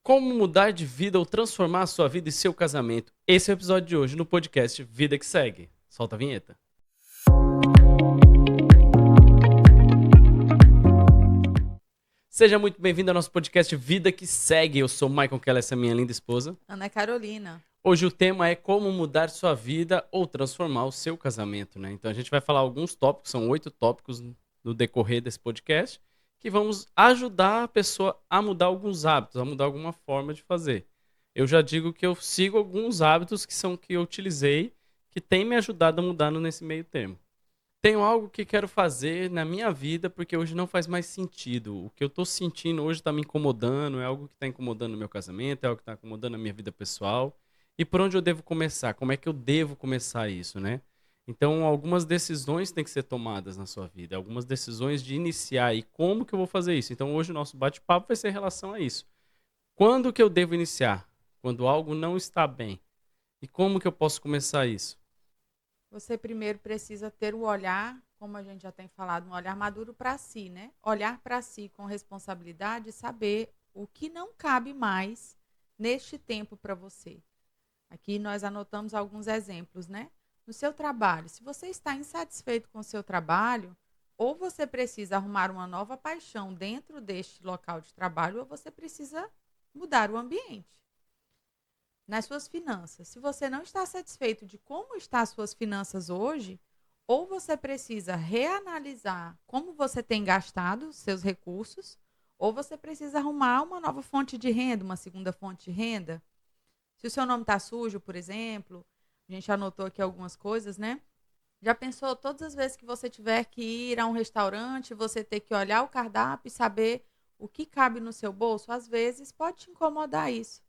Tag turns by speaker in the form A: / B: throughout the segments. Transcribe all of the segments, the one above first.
A: Como mudar de vida ou transformar a sua vida e seu casamento. Esse é o episódio de hoje no podcast Vida que Segue. Solta a vinheta. Seja muito bem-vindo ao nosso podcast Vida que Segue. Eu sou o Michael Keller, essa é minha linda esposa.
B: Ana Carolina.
A: Hoje o tema é como mudar sua vida ou transformar o seu casamento, né? Então a gente vai falar alguns tópicos, são 8 tópicos no decorrer desse podcast, que vamos ajudar a pessoa a mudar alguns hábitos, a mudar alguma forma de fazer. Eu já digo que eu sigo alguns hábitos que eu utilizei, que tem me ajudado a mudar nesse meio termo. Tenho algo que quero fazer na minha vida, porque hoje não faz mais sentido. O que eu estou sentindo hoje está me incomodando, é algo que está incomodando o meu casamento, é algo que está incomodando a minha vida pessoal. E por onde eu devo começar? Como é que eu devo começar isso, né? Então, algumas decisões têm que ser tomadas na sua vida, algumas decisões de iniciar e como que eu vou fazer isso. Então, hoje o nosso bate-papo vai ser em relação a isso. Quando que eu devo iniciar? Quando algo não está bem. E como que eu posso começar isso?
B: Você primeiro precisa ter o olhar, como a gente já tem falado, um olhar maduro para si, né? Olhar para si com responsabilidade e saber o que não cabe mais neste tempo para você. Aqui nós anotamos alguns exemplos, né? No seu trabalho, se você está insatisfeito com o seu trabalho, ou você precisa arrumar uma nova paixão dentro deste local de trabalho, ou você precisa mudar o ambiente. Nas suas finanças, se você não está satisfeito de como estão as suas finanças hoje, ou você precisa reanalisar como você tem gastado seus recursos, ou você precisa arrumar uma nova fonte de renda, uma segunda fonte de renda. Se o seu nome está sujo, por exemplo, a gente anotou aqui algumas coisas, né? Já pensou todas as vezes que você tiver que ir a um restaurante, você ter que olhar o cardápio e saber o que cabe no seu bolso? Às vezes pode te incomodar isso.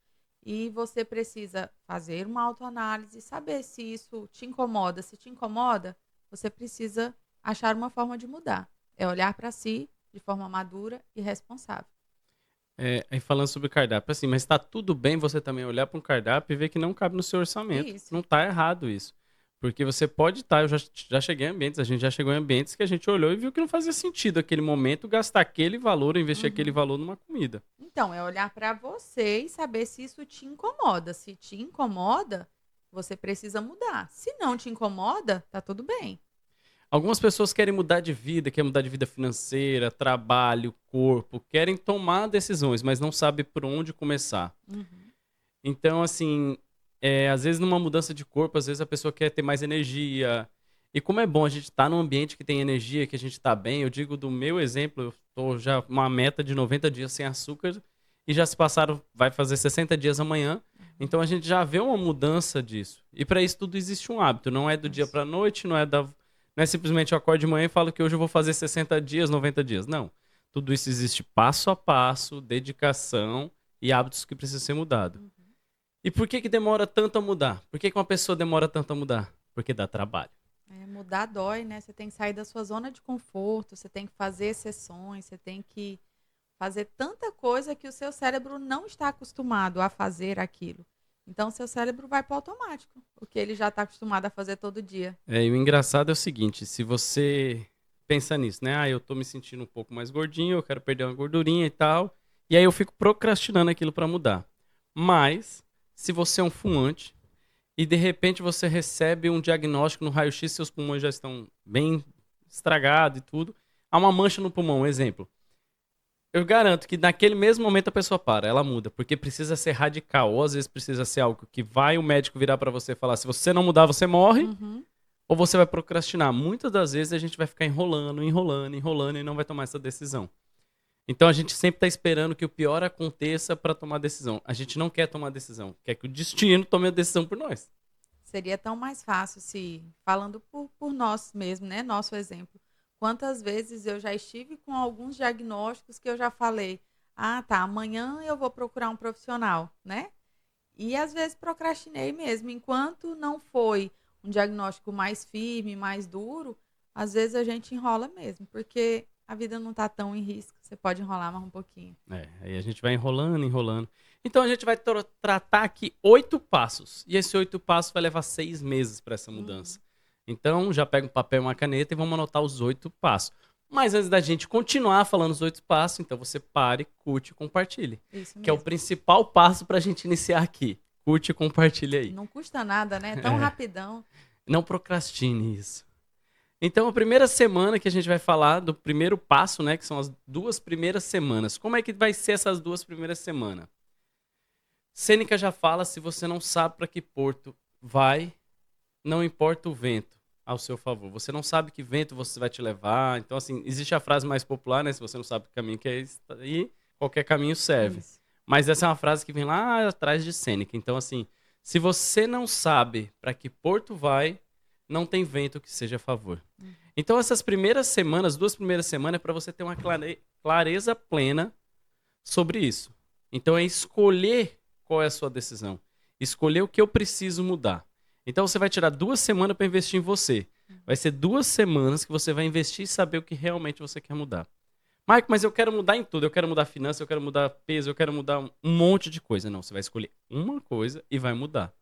B: E você precisa fazer uma autoanálise, saber se isso te incomoda. Se te incomoda, você precisa achar uma forma de mudar. É olhar para si de forma madura e responsável.
A: Aí falando sobre cardápio, assim, mas está tudo bem você também olhar para um cardápio e ver que não cabe no seu orçamento.
B: Isso.
A: Não está errado isso. Porque você pode estar, eu já cheguei em ambientes, a gente já chegou em ambientes que a gente olhou e viu que não fazia sentido aquele momento gastar aquele valor, investir aquele valor numa comida.
B: Então, é olhar para você e saber se isso te incomoda. Se te incomoda, você precisa mudar. Se não te incomoda, tá tudo bem.
A: Algumas pessoas querem mudar de vida financeira, trabalho, corpo, querem tomar decisões, mas não sabem por onde começar. Então, assim, às vezes numa mudança de corpo, às vezes a pessoa quer ter mais energia. E como é bom a gente estar num ambiente que tem energia, que a gente está bem, eu digo do meu exemplo, eu estou já uma meta de 90 dias sem açúcar e já se passaram, vai fazer 60 dias amanhã. Então a gente já vê uma mudança disso. E para isso tudo existe um hábito, não é do dia para a noite, não é simplesmente eu acordo de manhã e falo que hoje eu vou fazer 60 dias, 90 dias. Não. Tudo isso existe passo a passo, dedicação e hábitos que precisam ser mudados. E por que demora tanto a mudar? Por que uma pessoa demora tanto a mudar? Porque dá trabalho.
B: Mudar dói, né? Você tem que sair da sua zona de conforto, você tem que fazer exceções, você tem que fazer tanta coisa que o seu cérebro não está acostumado a fazer aquilo. Então, seu cérebro vai para o automático, o que ele já está acostumado a fazer todo dia.
A: E o engraçado é o seguinte, se você pensa nisso, né? Eu tô me sentindo um pouco mais gordinho, eu quero perder uma gordurinha e tal, e aí eu fico procrastinando aquilo para mudar. Mas, se você é um fumante e de repente você recebe um diagnóstico no raio-x, seus pulmões já estão bem estragados e tudo, há uma mancha no pulmão, exemplo. Eu garanto que naquele mesmo momento a pessoa ela muda, porque precisa ser radical, ou às vezes precisa ser algo que vai o médico virar pra você e falar, se você não mudar, você morre, ou você vai procrastinar. Muitas das vezes a gente vai ficar enrolando e não vai tomar essa decisão. Então a gente sempre está esperando que o pior aconteça para tomar decisão. A gente não quer tomar decisão, quer que o destino tome a decisão por nós.
B: Seria tão mais fácil se, falando por nós mesmos, né? Nosso exemplo. Quantas vezes eu já estive com alguns diagnósticos que eu já falei, amanhã eu vou procurar um profissional, né? E às vezes procrastinei mesmo. Enquanto não foi um diagnóstico mais firme, mais duro, às vezes a gente enrola mesmo, porque a vida não está tão em risco. Você pode enrolar mais um pouquinho.
A: Aí a gente vai enrolando. Então a gente vai tratar aqui 8 passos. E esse 8 passos vai levar 6 meses para essa mudança. Então já pega um papel e uma caneta e vamos anotar os 8 passos. Mas antes da gente continuar falando os 8 passos, então você pare, curte e compartilhe.
B: Isso
A: Que é o
B: mesmo.
A: principal passo para a gente iniciar aqui. Curte e compartilhe aí.
B: Não custa nada, né? Tão rapidão.
A: Não procrastine isso. Então, a primeira semana que a gente vai falar do primeiro passo, né? Que são as 2 primeiras semanas. Como é que vai ser essas 2 primeiras semanas? Sêneca já fala, se você não sabe para que porto vai, não importa o vento ao seu favor. Você não sabe que vento você vai te levar. Então, assim, existe a frase mais popular, né? Se você não sabe que caminho que é esse, aí qualquer caminho serve.
B: Isso.
A: Mas essa é uma frase que vem lá atrás de Sêneca. Então, assim, se você não sabe para que porto vai, não tem vento que seja a favor. Então, essas primeiras semanas, 2 primeiras semanas, é para você ter uma clareza plena sobre isso. Então, é escolher qual é a sua decisão. Escolher o que eu preciso mudar. Então, você vai tirar 2 semanas para investir em você. Vai ser 2 semanas que você vai investir e saber o que realmente você quer mudar. Marco, mas eu quero mudar em tudo. Eu quero mudar finanças, eu quero mudar peso, eu quero mudar um monte de coisa. Não, você vai escolher uma coisa e vai mudar.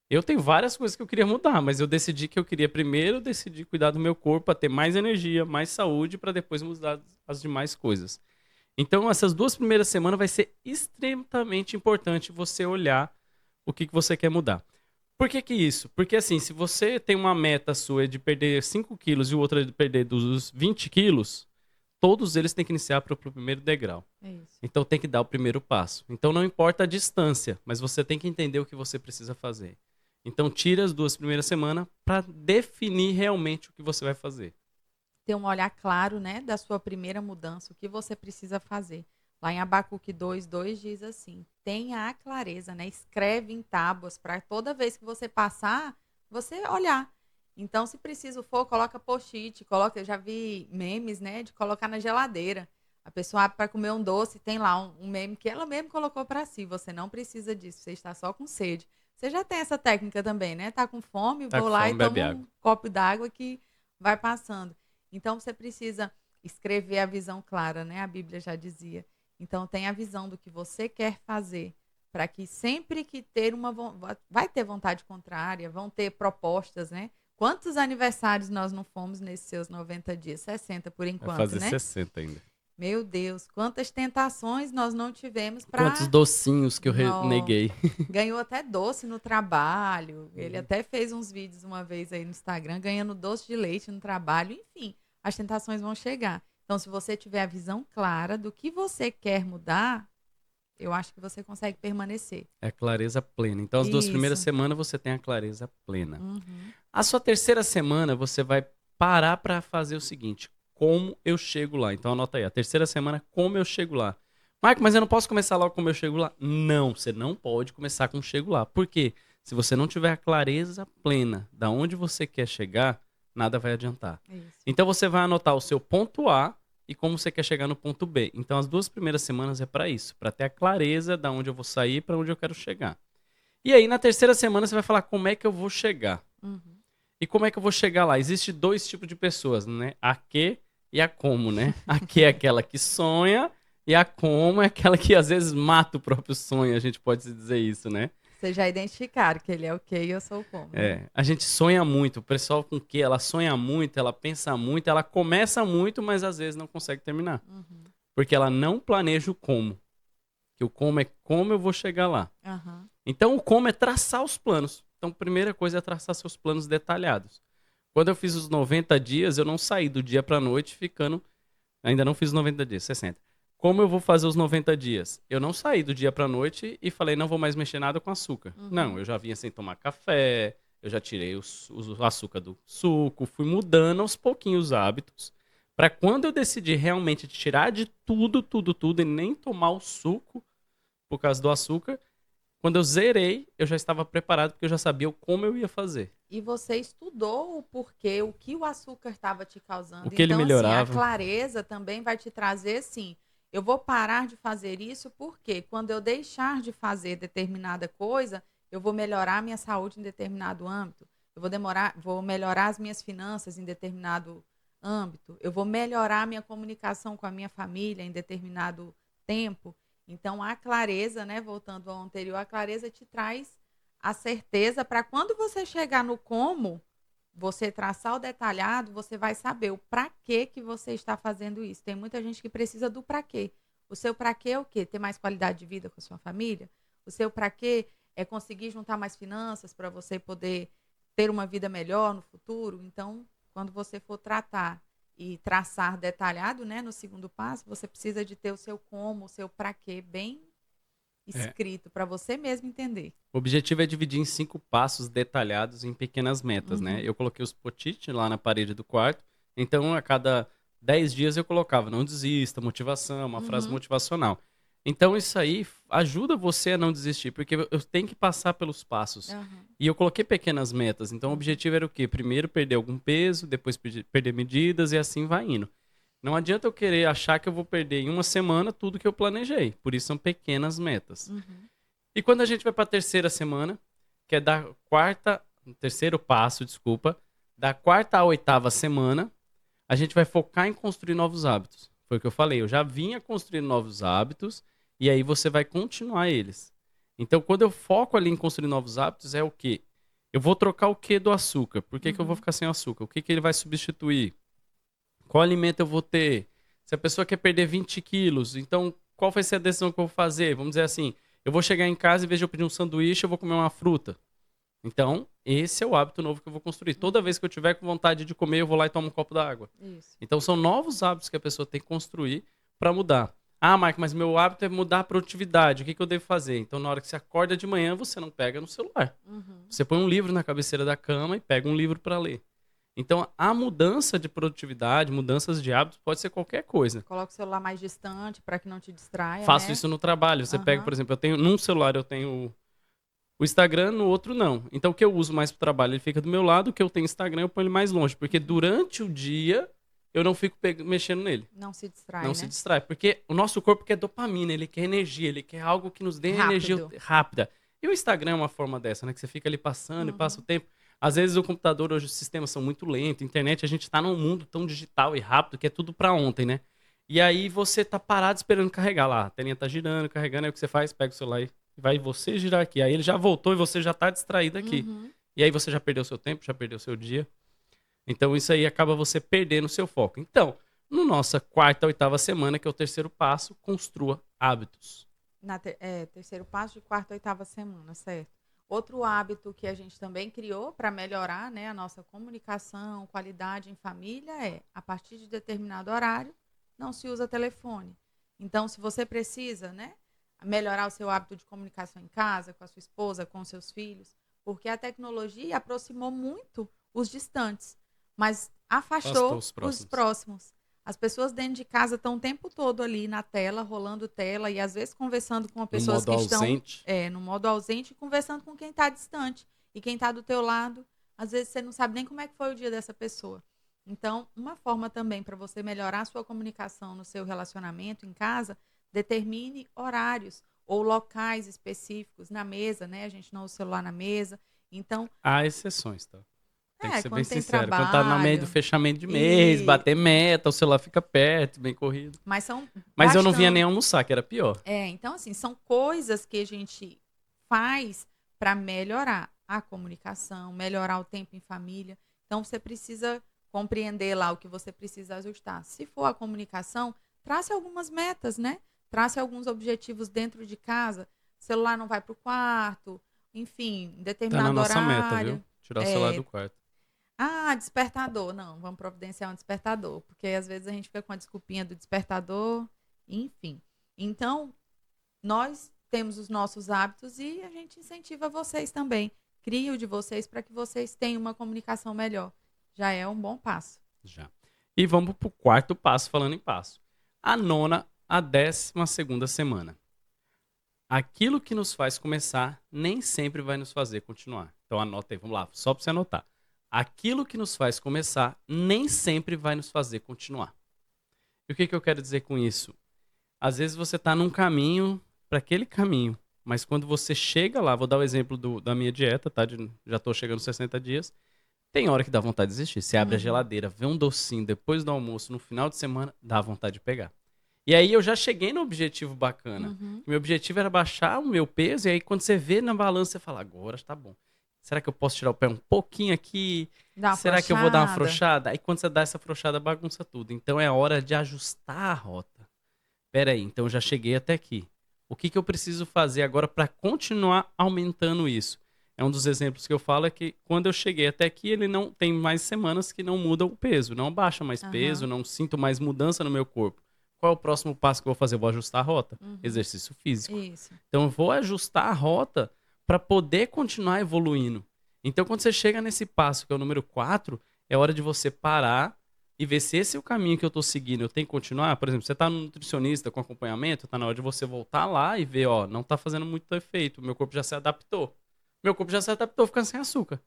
A: Eu tenho várias coisas que eu queria mudar, mas eu decidi que eu queria primeiro decidir cuidar do meu corpo para ter mais energia, mais saúde, para depois mudar as demais coisas. Então, essas 2 primeiras semanas vai ser extremamente importante você olhar o que você quer mudar. Por que isso? Porque assim, se você tem uma meta sua de perder 5 quilos e o outro é de perder dos 20 quilos, todos eles têm que iniciar para o primeiro degrau.
B: É isso.
A: Então tem que dar o primeiro passo. Então não importa a distância, mas você tem que entender o que você precisa fazer. Então tira as 2 primeiras semanas para definir realmente o que você vai fazer.
B: Ter um olhar claro, né, da sua primeira mudança, o que você precisa fazer. Lá em Abacuque 2:2 diz assim: tenha a clareza, né? Escreve em tábuas para toda vez que você passar, você olhar. Então, se preciso for, coloca post-it, coloca, eu já vi memes, né, de colocar na geladeira. A pessoa abre para comer um doce, tem lá um meme que ela mesma colocou para si. Você não precisa disso, você está só com sede. Você já tem essa técnica também, né? Tá com fome,
A: Tá
B: vou
A: com
B: lá
A: fome,
B: e
A: bebe
B: tomo
A: água.
B: um copo d'água que vai passando. Então, você precisa escrever a visão clara, né? A Bíblia já dizia. Então, tem a visão do que você quer fazer, para que sempre que ter vai ter vontade contrária, vão ter propostas, né? Quantos aniversários nós não fomos nesses seus 90 dias? 60 por
A: Vai
B: enquanto,
A: fazer
B: né?
A: 60 ainda.
B: Meu Deus, quantas tentações nós não tivemos
A: Quantos
B: para...
A: docinhos que eu
B: Nossa,
A: reneguei.
B: ganhou até doce no trabalho. Ele até fez uns vídeos uma vez aí no Instagram, ganhando doce de leite no trabalho. Enfim, as tentações vão chegar. Então, se você tiver a visão clara do que você quer mudar, eu acho que você consegue permanecer.
A: É clareza plena. Então, as 2 primeiras
B: Isso.
A: semanas você tem a clareza plena.
B: Uhum.
A: A sua terceira semana você vai parar para fazer o seguinte: como eu chego lá? Então, anota aí. A terceira semana, como eu chego lá? Marco, mas eu não posso começar logo como eu chego lá? Não, você não pode começar com chego lá. Por quê? Se você não tiver a clareza plena da onde você quer chegar, nada vai adiantar.
B: Isso.
A: Então, você vai anotar o seu ponto A e como você quer chegar no ponto B. Então, as 2 primeiras semanas é para isso, para ter a clareza da onde eu vou sair e para onde eu quero chegar. E aí, na terceira semana, você vai falar como é que eu vou chegar.
B: Uhum.
A: E como é que eu vou chegar lá? Existem 2 tipos de pessoas, né? A que e a como, né? A que é aquela que sonha e a como é aquela que às vezes mata o próprio sonho, a gente pode dizer isso, né?
B: Vocês já identificaram que ele é o que e eu sou o como, né?
A: É, a gente sonha muito, o pessoal com que ela sonha muito, ela pensa muito, ela começa muito, mas às vezes não consegue terminar.
B: Uhum.
A: Porque ela não planeja o como. Que o como é como eu vou chegar lá.
B: Uhum.
A: Então o como é traçar os planos. Então a primeira coisa é traçar seus planos detalhados. Quando eu fiz os 90 dias, eu não saí do dia pra noite ficando... Ainda não fiz os 90 dias, 60. Como eu vou fazer os 90 dias? Eu não saí do dia pra noite e falei, não vou mais mexer nada com açúcar.
B: Uhum.
A: Não, eu já vinha sem tomar café, eu já tirei o açúcar do suco, fui mudando aos pouquinhos os hábitos. Pra quando eu decidi realmente tirar de tudo, tudo, tudo e nem tomar o suco por causa do açúcar, quando eu zerei, eu já estava preparado porque eu já sabia como eu ia fazer.
B: E você estudou o porquê, o que o açúcar estava te causando.
A: O que ele
B: Então, assim, a
A: melhorava.
B: clareza também vai te trazer, assim, eu vou parar de fazer isso porque quando eu deixar de fazer determinada coisa, eu vou melhorar a minha saúde em determinado âmbito. Eu vou melhorar as minhas finanças em determinado âmbito. Eu vou melhorar a minha comunicação com a minha família em determinado tempo. Então, a clareza, né, voltando ao anterior, a clareza te traz a certeza para quando você chegar no como, você traçar o detalhado, você vai saber o para quê que você está fazendo isso. Tem muita gente que precisa do para quê. O seu para quê é o quê? Ter mais qualidade de vida com a sua família? O seu para quê é conseguir juntar mais finanças para você poder ter uma vida melhor no futuro? Então, quando você for tratar e traçar detalhado, né, no segundo passo, você precisa de ter o seu como, o seu para quê bem
A: É.
B: escrito para você mesmo entender.
A: O objetivo é dividir em 5 passos detalhados em pequenas metas, né?
B: Uhum,
A: Eu coloquei os post-it lá na parede do quarto, então a cada 10 dias eu colocava, não desista, motivação, uma frase
B: uhum,
A: motivacional. Então isso aí ajuda você a não desistir, porque eu tenho que passar pelos passos.
B: aham,
A: E eu coloquei pequenas metas, então o
B: uhum,
A: objetivo era o quê? Primeiro perder algum peso, depois perder medidas e assim vai indo. Não adianta eu querer achar que eu vou perder em uma semana tudo que eu planejei, por isso são pequenas metas.
B: uhum,
A: E quando a gente vai para a terceira semana, que é da quarta, terceiro passo, desculpa, da quarta à oitava semana, a gente vai focar em construir novos hábitos. Foi o que eu falei, eu já vinha construindo novos hábitos e aí você vai continuar eles. Então, quando eu foco ali em construir novos hábitos, é o quê? Eu vou trocar o que do açúcar? Por que eu vou
B: uhum,
A: ficar sem açúcar? O que ele vai substituir? Qual alimento eu vou ter? Se a pessoa quer perder 20 quilos, então qual vai ser a decisão que eu vou fazer? Vamos dizer assim, eu vou chegar em casa e, em vez de eu pedir um sanduíche, eu vou comer uma fruta. Então, esse é o hábito novo que eu vou construir. Toda
B: uhum.
A: vez que eu tiver com vontade de comer, eu vou lá e tomo um copo d'água.
B: Isso.
A: Então, são novos hábitos que a pessoa tem que construir para mudar. Ah, Mike, mas meu hábito é mudar a produtividade. O que eu devo fazer? Então, na hora que você acorda de manhã, você não pega no celular.
B: Uhum.
A: Você põe um livro na cabeceira da cama e pega um livro para ler. Então, a mudança de produtividade, mudanças de hábitos, pode ser qualquer coisa.
B: Coloca o celular mais distante para que não te distraia,
A: Faço
B: né?
A: isso no trabalho. Você pega, por
B: Aham.
A: exemplo, eu tenho num celular eu tenho o Instagram, no outro não. Então, o que eu uso mais para o trabalho, ele fica do meu lado, o que eu tenho Instagram, eu ponho ele mais longe, porque
B: Uhum.
A: durante o dia eu não fico mexendo nele.
B: Não se distrai,
A: Não se
B: né?
A: distrai, porque o nosso corpo quer dopamina, ele quer energia, ele quer algo que nos dê energia
B: Rápido.
A: rápida. E o Instagram é uma forma dessa, né? Que você fica ali passando e passa o
B: Uhum.
A: tempo. Às vezes o computador, hoje os sistemas são muito lentos, a internet, a gente tá num mundo tão digital e rápido que é tudo pra ontem, né? E aí você tá parado esperando carregar lá. A telinha tá girando, carregando, aí o que você faz? Pega o celular e vai você girar aqui. Aí ele já voltou e você já tá distraído aqui.
B: Uhum.
A: E aí você já perdeu seu tempo, já perdeu seu dia. Então isso aí acaba você perdendo o seu foco. Então, no nossa quarta, oitava semana, que é o terceiro passo, construa hábitos.
B: Terceiro passo de quarta, oitava semana, certo? Outro hábito que a gente também criou para melhorar, né, a nossa comunicação, qualidade em família é, a partir de determinado horário, não se usa telefone. Então, se você precisa, né, melhorar o seu hábito de comunicação em casa, com a sua esposa, com os seus filhos, porque a tecnologia aproximou muito os distantes, mas
A: Afastou
B: afastou
A: os
B: os
A: próximos.
B: próximos. As pessoas dentro de casa estão o tempo todo ali na tela, rolando tela e às vezes conversando com
A: No
B: pessoas
A: modo
B: que estão
A: ausente.
B: no modo ausente e conversando com quem está distante. E quem está do teu lado, às vezes você não sabe nem como é que foi o dia dessa pessoa. Então, uma forma também para você melhorar a sua comunicação no seu relacionamento em casa, determine horários ou locais específicos na mesa, né? A gente não usa o celular na mesa. Então,
A: Há exceções, tá? Tem que ser bem
B: quando tem
A: sincero. Quando tá no meio do
B: trabalho
A: fechamento de mês,
B: e
A: bater meta, o celular fica perto, bem corrido.
B: mas são
A: Mas eu não vinha
B: bastante.
A: nem almoçar, que era pior.
B: Então, assim, são coisas que a gente faz para melhorar a comunicação, melhorar o tempo em família. Então, você precisa compreender lá o que você precisa ajustar. Se for a comunicação, trace algumas metas, né? Trace alguns objetivos dentro de casa. O celular não vai para o quarto, enfim, em
A: Tá na
B: determinado
A: nossa meta, viu?
B: horário.
A: Tirar o celular
B: É,
A: do quarto.
B: despertador. Não, vamos providenciar um despertador, porque às vezes a gente fica com a desculpinha do despertador, enfim. Então, nós temos os nossos hábitos e a gente incentiva vocês também. Crie o de vocês para que vocês tenham uma comunicação melhor. Já é um bom passo.
A: Já. E vamos pro quarto passo, falando em passo. A nona, a 12ª semana. Aquilo que nos faz começar nem sempre vai nos fazer continuar. Então anota aí, vamos lá, só para você anotar. Aquilo que nos faz começar nem sempre vai nos fazer continuar. E o que eu quero dizer com isso? Às vezes você está num caminho para aquele caminho, mas quando você chega lá, vou dar o exemplo da minha dieta, tá? Já estou chegando aos 60 dias. Tem hora que dá vontade de desistir. Você abre a
B: Uhum,
A: geladeira, vê um docinho depois do almoço, no final de semana, dá vontade de pegar. E aí eu já cheguei no objetivo bacana.
B: uhum,
A: Meu objetivo era baixar o meu peso, e aí quando você vê na balança, você fala, agora está bom. Será que eu posso tirar o pé um pouquinho aqui?
B: Dá uma
A: Será que eu vou dar uma
B: afrouxada.
A: afrouxada? Aí quando você dá essa afrouxada, bagunça tudo. Então é hora de ajustar a rota. Pera aí, então eu já cheguei até aqui. O que que eu preciso fazer agora para continuar aumentando isso? É um dos exemplos que eu falo é que quando eu cheguei até aqui, ele não tem mais semanas que não muda o peso, não baixa mais peso,
B: Aham.
A: não sinto mais mudança no meu corpo. Qual é o próximo passo que eu vou fazer? Eu vou ajustar a rota.
B: Uhum.
A: Exercício físico.
B: Isso.
A: Então eu vou ajustar a rota para poder continuar evoluindo. Então quando você chega nesse passo, que é o número 4, é hora de você parar e ver se esse é o caminho que eu tô seguindo, eu tenho que continuar. Por exemplo, você tá no nutricionista com acompanhamento, tá na hora de você voltar lá e ver, ó, não tá fazendo muito efeito, meu corpo já se adaptou. Meu corpo já se adaptou ficando sem açúcar.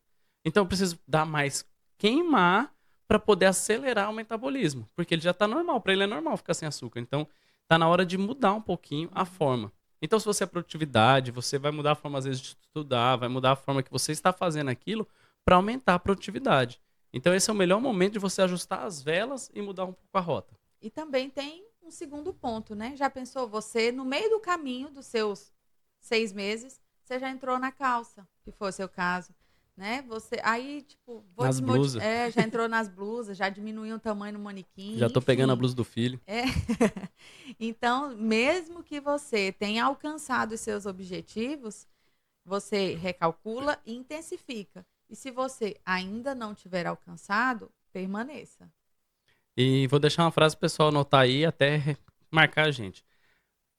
A: Então eu preciso dar mais queimar para poder acelerar o metabolismo, porque ele já tá normal, para ele é normal ficar sem açúcar. Então tá na hora de mudar um pouquinho a forma. Então se você é produtividade, você vai mudar a forma às vezes de estudar, vai mudar a forma que você está fazendo aquilo para aumentar a produtividade. Então esse é o melhor momento de você ajustar as velas e mudar um pouco a rota.
B: E também tem um segundo ponto, né? Já pensou você, no meio do caminho dos seus 6 meses, você já entrou na calça, que foi o seu caso, né? Você, aí, tipo,
A: Nas blusas.
B: já entrou nas blusas, já diminuiu o tamanho do manequim,
A: Já tô pegando a
B: enfim.
A: blusa do filho.
B: É. Então, mesmo que você tenha alcançado os seus objetivos, você recalcula e intensifica. E se você ainda não tiver alcançado, permaneça.
A: E vou deixar uma frase pro pessoal anotar aí até marcar a gente.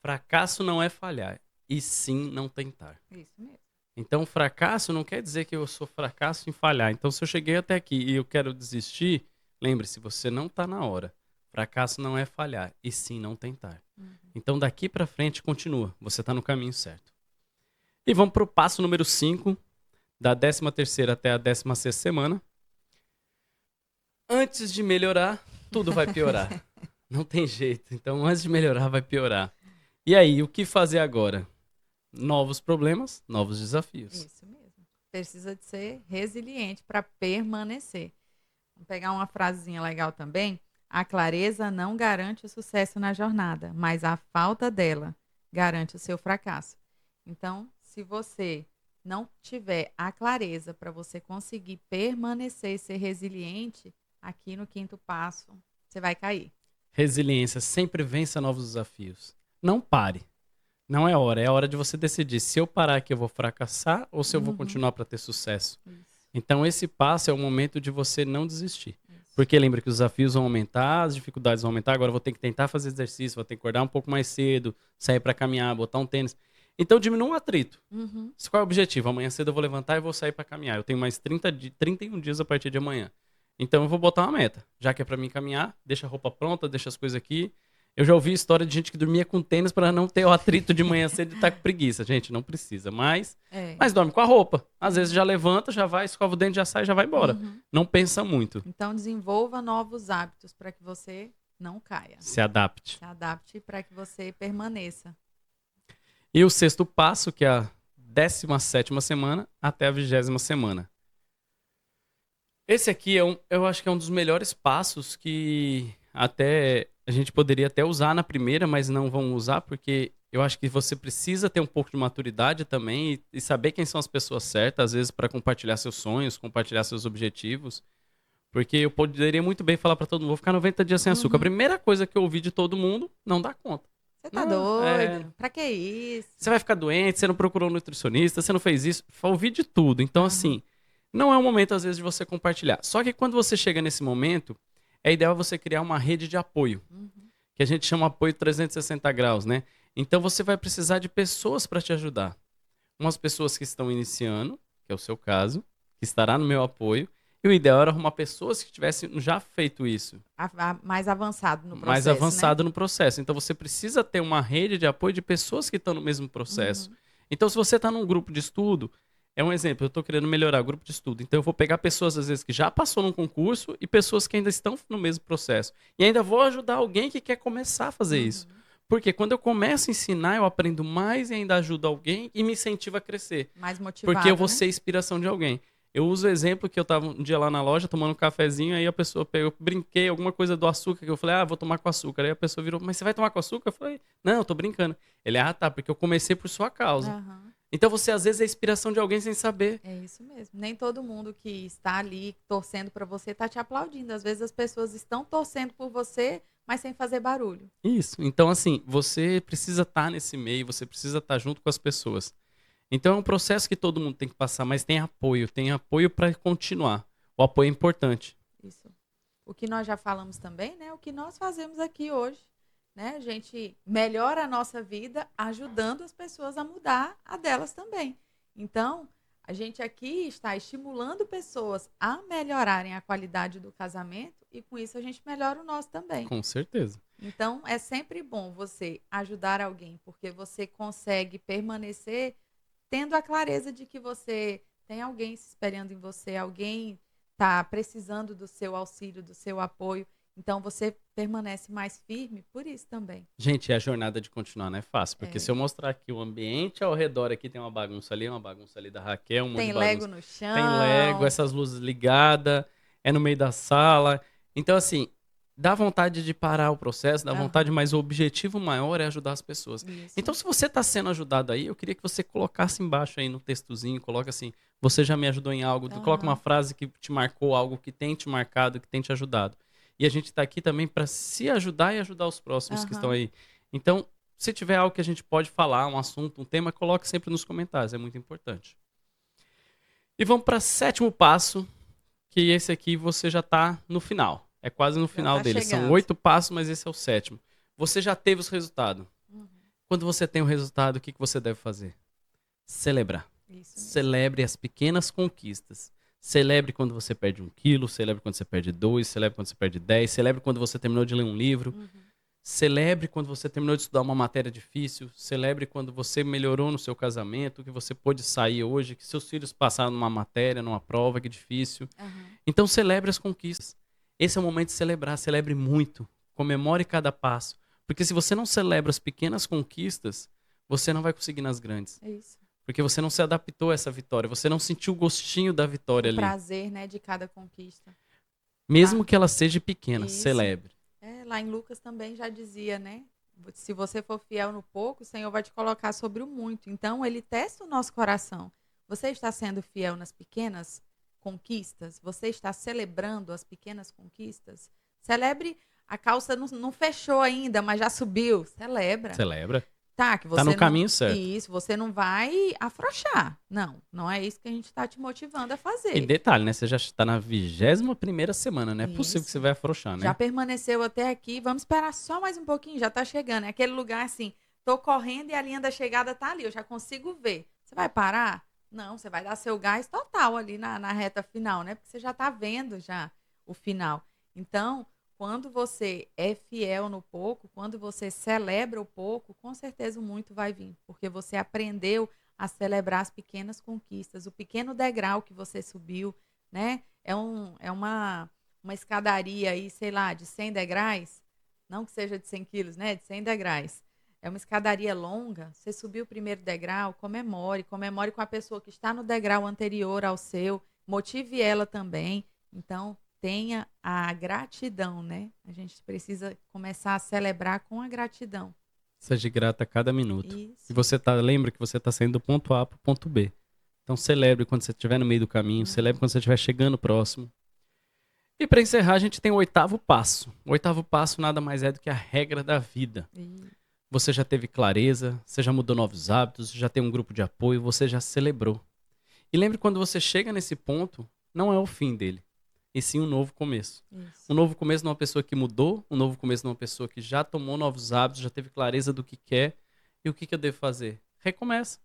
A: Fracasso não é falhar, e sim não tentar.
B: Isso mesmo.
A: Então, fracasso não quer dizer que eu sou fracasso em falhar. Então, se eu cheguei até aqui e eu quero desistir, lembre-se, você não está na hora. Fracasso não é falhar, e sim não tentar. Então, daqui para frente, continua. Você está no caminho certo. E vamos para o passo número 5, da 13ª até a 16ª semana. Antes de melhorar, tudo vai piorar. Não tem jeito. Então, antes de melhorar, vai piorar. E aí, o que fazer agora? Novos problemas, novos desafios.
B: Isso mesmo. Precisa de ser resiliente para permanecer. Vamos pegar uma frasezinha legal também. A clareza não garante o sucesso na jornada, mas a falta dela garante o seu fracasso. Então, se você não tiver a clareza para você conseguir permanecer e ser resiliente, aqui no 5º passo, você vai cair.
A: Resiliência, sempre vença novos desafios. Não pare. Não é hora. É hora de você decidir se eu parar aqui eu vou fracassar ou se eu vou continuar para ter sucesso.
B: Isso.
A: Então esse passo é o momento de você não desistir.
B: Isso.
A: Porque lembra que os desafios vão aumentar, as dificuldades vão aumentar. Agora eu vou ter que tentar fazer exercício, vou ter que acordar um pouco mais cedo, sair para caminhar, botar um tênis. Então diminui um atrito. Qual é o objetivo? Amanhã cedo eu vou levantar e vou sair para caminhar. Eu tenho mais 31 dias a partir de amanhã. Então eu vou botar uma meta. Já que é para mim caminhar, deixa a roupa pronta, deixa as coisas aqui. Eu já ouvi história de gente que dormia com tênis para não ter o atrito de manhã cedo e estar com preguiça. Gente, não precisa. Mas dorme com a roupa. Às vezes já levanta, já vai, escova o dente, já sai, já vai embora. Não pensa muito.
B: Então, desenvolva novos hábitos para que você não caia.
A: Se adapte.
B: Se adapte para que você permaneça.
A: E o 6º passo, que é a 17ª semana até a 20ª semana. Esse aqui eu acho que é um dos melhores passos que até a gente poderia até usar na primeira, mas não vão usar, porque eu acho que você precisa ter um pouco de maturidade também e saber quem são as pessoas certas, às vezes, para compartilhar seus sonhos, compartilhar seus objetivos. Porque eu poderia muito bem falar para todo mundo, vou ficar 90 dias sem açúcar. A primeira coisa que eu ouvi de todo mundo, não dá conta.
B: Você tá
A: Não,
B: doido? Pra que isso?
A: Você vai ficar doente, você não procurou um nutricionista, você não fez isso. Ouvi de tudo. Então, assim, não é um momento, às vezes, de você compartilhar. Só que quando você chega nesse momento, é ideal você criar uma rede de apoio, que a gente chama apoio 360 graus, né? Então, você vai precisar de pessoas para te ajudar. Umas pessoas que estão iniciando, que é o seu caso, que estará no meu apoio, e o ideal era arrumar pessoas que tivessem já feito isso.
B: Mais avançado no processo,
A: Mais avançado,
B: né?
A: no processo. Então, você precisa ter uma rede de apoio de pessoas que estão no mesmo processo. Então, se você está num grupo de estudo, é um exemplo, eu estou querendo melhorar o grupo de estudo. Então, eu vou pegar pessoas, às vezes, que já passou num concurso e pessoas que ainda estão no mesmo processo. E ainda vou ajudar alguém que quer começar a fazer isso. Porque quando eu começo a ensinar, eu aprendo mais e ainda ajudo alguém e me incentiva a crescer.
B: Mais motivado,
A: Porque eu vou
B: né?
A: ser inspiração de alguém. Eu uso o exemplo que eu tava um dia lá na loja tomando um cafezinho, aí a pessoa pegou, brinquei alguma coisa do açúcar, que eu falei, vou tomar com açúcar. Aí a pessoa virou, mas você vai tomar com açúcar? Eu falei, não, eu tô brincando. Ele, tá, porque eu comecei por sua causa. Então você às vezes é a inspiração de alguém sem saber.
B: É isso mesmo. Nem todo mundo que está ali torcendo para você está te aplaudindo. Às vezes as pessoas estão torcendo por você, mas sem fazer barulho.
A: Isso. Então, assim, você precisa estar nesse meio, você precisa estar junto com as pessoas. Então é um processo que todo mundo tem que passar, mas tem apoio para continuar. O apoio é importante.
B: Isso. O que nós já falamos também, né? O que nós fazemos aqui hoje, né? A gente melhora a nossa vida ajudando as pessoas a mudar a delas também. Então, a gente aqui está estimulando pessoas a melhorarem a qualidade do casamento e com isso a gente melhora o nosso também.
A: Com certeza.
B: Então, é sempre bom você ajudar alguém, porque você consegue permanecer tendo a clareza de que você tem alguém se espelhando em você, alguém está precisando do seu auxílio, do seu apoio. Então, você permanece mais firme por isso também.
A: Gente, a jornada de continuar não é fácil, porque
B: É.
A: se eu mostrar aqui o ambiente ao redor, aqui tem uma bagunça ali da Raquel, um monte
B: Tem
A: de bagunça.
B: Lego no chão.
A: Tem Lego, essas luzes ligadas, é no meio da sala. Então, assim, dá vontade de parar o processo, dá vontade, mas o objetivo maior é ajudar as pessoas.
B: Isso.
A: Então, se você está sendo ajudado aí, eu queria que você colocasse embaixo aí no textozinho, coloca assim, você já me ajudou em algo, coloca uma frase que te marcou, algo que tem te marcado, que tem te ajudado. E a gente está aqui também para se ajudar e ajudar os próximos que estão aí. Então, se tiver algo que a gente pode falar, um assunto, um tema, coloque sempre nos comentários, é muito importante. E vamos para o 7º passo, que esse aqui você já está no final. É quase no final dele.
B: Chegando.
A: São 8 passos, mas esse é o 7º. Você já teve os resultados. Quando você tem o resultado, o que você deve fazer? Celebrar.
B: Isso.
A: Celebre as pequenas conquistas. Celebre quando você perde 1 quilo, celebre quando você perde 2, celebre quando você perde 10, celebre quando você terminou de ler um livro, celebre quando você terminou de estudar uma matéria difícil, celebre quando você melhorou no seu casamento, que você pôde sair hoje, que seus filhos passaram numa matéria, numa prova que é difícil. Então celebre as conquistas. Esse é o momento de celebrar, celebre muito, comemore cada passo, porque se você não celebra as pequenas conquistas, você não vai conseguir nas grandes.
B: É isso.
A: Porque você não se adaptou a essa vitória, você não sentiu o gostinho da vitória ali.
B: O prazer, né, de cada conquista.
A: Mesmo que ela seja pequena,
B: Isso.
A: celebre.
B: Lá em Lucas também já dizia, né? Se você for fiel no pouco, o Senhor vai te colocar sobre o muito. Então, ele testa o nosso coração. Você está sendo fiel nas pequenas conquistas? Você está celebrando as pequenas conquistas? Celebre, a calça não fechou ainda, mas já subiu. Celebra.
A: Celebra.
B: Tá, que você
A: Tá no
B: não,
A: caminho certo.
B: Isso, você não vai afrouxar. Não é isso que a gente está te motivando a fazer.
A: E detalhe, né? Você já está na 21ª semana, não é
B: Isso.
A: possível que você vai afrouxar, né?
B: Já permaneceu até aqui, vamos esperar só mais um pouquinho, já tá chegando. É aquele lugar assim, tô correndo e a linha da chegada tá ali, eu já consigo ver. Você vai parar? Não, você vai dar seu gás total ali na reta final, né? Porque você já tá vendo já o final. Então, quando você é fiel no pouco, quando você celebra o pouco, com certeza o muito vai vir. Porque você aprendeu a celebrar as pequenas conquistas, o pequeno degrau que você subiu, né? É uma escadaria aí, sei lá, de 100 degraus, não que seja de 100 quilos, né? De 100 degraus. É uma escadaria longa, você subiu o primeiro degrau, comemore com a pessoa que está no degrau anterior ao seu, motive ela também. Então, tenha a gratidão, né? A gente precisa começar a celebrar com a gratidão.
A: Seja grata a cada minuto.
B: Isso.
A: E lembra que você está saindo do ponto A para o ponto B. Então celebre quando você estiver no meio do caminho, celebre quando você estiver chegando próximo. E para encerrar, a gente tem o 8º passo. O 8º passo nada mais é do que a regra da vida. Você já teve clareza, você já mudou novos hábitos, já tem um grupo de apoio, você já celebrou. E lembre, quando você chega nesse ponto, não é o fim dele, e sim um novo começo.
B: Isso.
A: Um novo começo de uma pessoa que mudou, um novo começo de uma pessoa que já tomou novos hábitos, já teve clareza do que quer. E o que eu devo fazer? Recomeça.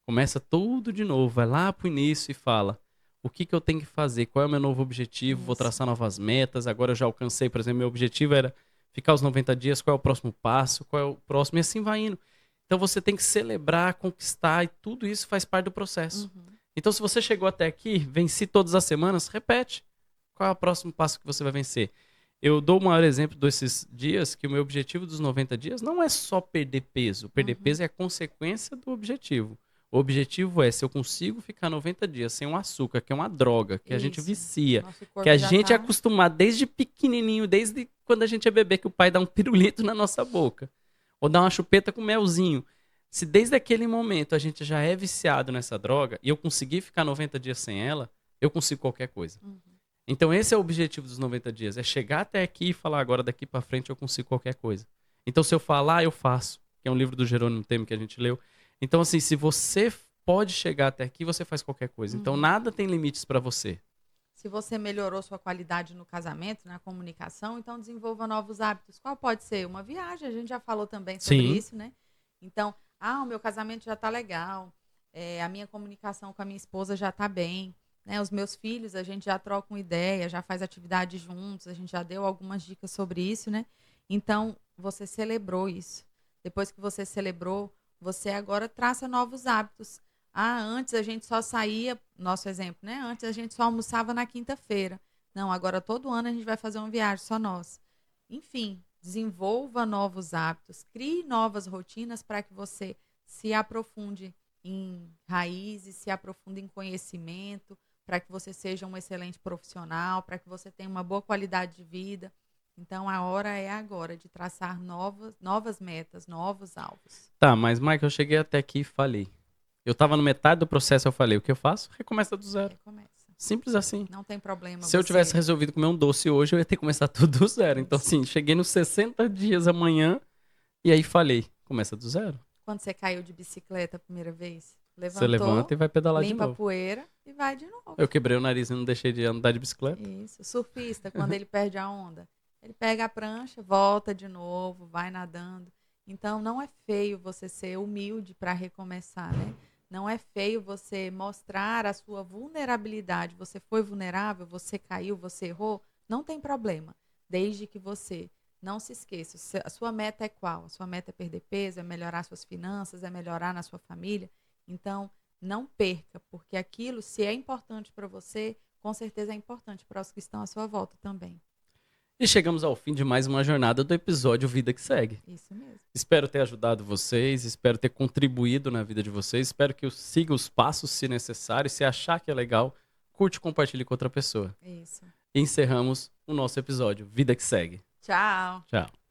A: Começa tudo de novo, vai lá pro início e fala: o que eu tenho que fazer? Qual é o meu novo objetivo?
B: Isso.
A: Vou traçar novas metas. Agora eu já alcancei, por exemplo, meu objetivo era ficar os 90 dias. Qual é o próximo passo? Qual é o próximo? E assim vai indo. Então você tem que celebrar, conquistar, e tudo isso faz parte do processo. Então, se você chegou até aqui, venci todas as semanas, repete. Qual é o próximo passo que você vai vencer? Eu dou o maior exemplo desses dias, que o meu objetivo dos 90 dias não é só perder peso. Perder peso é a consequência do objetivo. O objetivo é, se eu consigo ficar 90 dias sem um açúcar, que é uma droga, que a gente vicia, que a gente é acostumado desde pequenininho, desde quando a gente é bebê, que o pai dá um pirulito na nossa boca, ou dá uma chupeta com melzinho. Se desde aquele momento a gente já é viciado nessa droga e eu conseguir ficar 90 dias sem ela, eu consigo qualquer coisa.
B: Uhum.
A: Então esse é o objetivo dos 90 dias, é chegar até aqui e falar agora daqui pra frente eu consigo qualquer coisa. Então se eu falar, eu faço, que é um livro do Jerônimo Temer que a gente leu. Então assim, se você pode chegar até aqui, você faz qualquer coisa. Então nada tem limites pra você.
B: Se você melhorou sua qualidade no casamento, na comunicação, então desenvolva novos hábitos. Qual pode ser? Uma viagem, a gente já falou também sobre
A: Sim.
B: isso, né? Então, o meu casamento já tá legal, a minha comunicação com a minha esposa já tá bem, né? Os meus filhos, a gente já troca uma ideia, já faz atividade juntos, a gente já deu algumas dicas sobre isso, né? Então, você celebrou isso. Depois que você celebrou, você agora traça novos hábitos. Antes a gente só saía, nosso exemplo, né? Antes a gente só almoçava na quinta-feira. Não, agora todo ano a gente vai fazer uma viagem, só nós. Enfim, desenvolva novos hábitos, crie novas rotinas para que você se aprofunde em raízes, se aprofunde em conhecimento, para que você seja um excelente profissional, para que você tenha uma boa qualidade de vida. Então, a hora é agora de traçar novas metas, novos alvos.
A: Tá, mas Michael, eu cheguei até aqui e falei. Eu tava no metade do processo, eu falei, o que eu faço? Recomeça do zero.
B: Recomeça.
A: Simples assim.
B: Não tem problema.
A: Se eu tivesse resolvido comer um doce hoje, eu ia ter que começar tudo do zero. Então, assim, cheguei nos 60 dias amanhã e aí falei, começa do zero.
B: Quando você caiu de bicicleta a primeira vez, levantou,
A: você levanta e vai pedalar de
B: limpa
A: novo.
B: a poeira e vai de novo.
A: Eu quebrei o nariz e não deixei de andar de bicicleta.
B: Isso. Surfista, quando ele perde a onda, ele pega a prancha, volta de novo, vai nadando. Então, não é feio você ser humilde para recomeçar, né? Não é feio você mostrar a sua vulnerabilidade. Você foi vulnerável, você caiu, você errou, não tem problema. Desde que você não se esqueça. A sua meta é qual? A sua meta é perder peso, é melhorar suas finanças, é melhorar na sua família. Então, não perca, porque aquilo, se é importante para você, com certeza é importante para os que estão à sua volta também.
A: E chegamos ao fim de mais uma jornada do episódio Vida que Segue.
B: Isso mesmo.
A: Espero ter ajudado vocês, espero ter contribuído na vida de vocês, espero que eu siga os passos se necessário, se achar que é legal, curte e compartilhe com outra pessoa.
B: Isso.
A: E encerramos o nosso episódio Vida que Segue.
B: Tchau.
A: Tchau.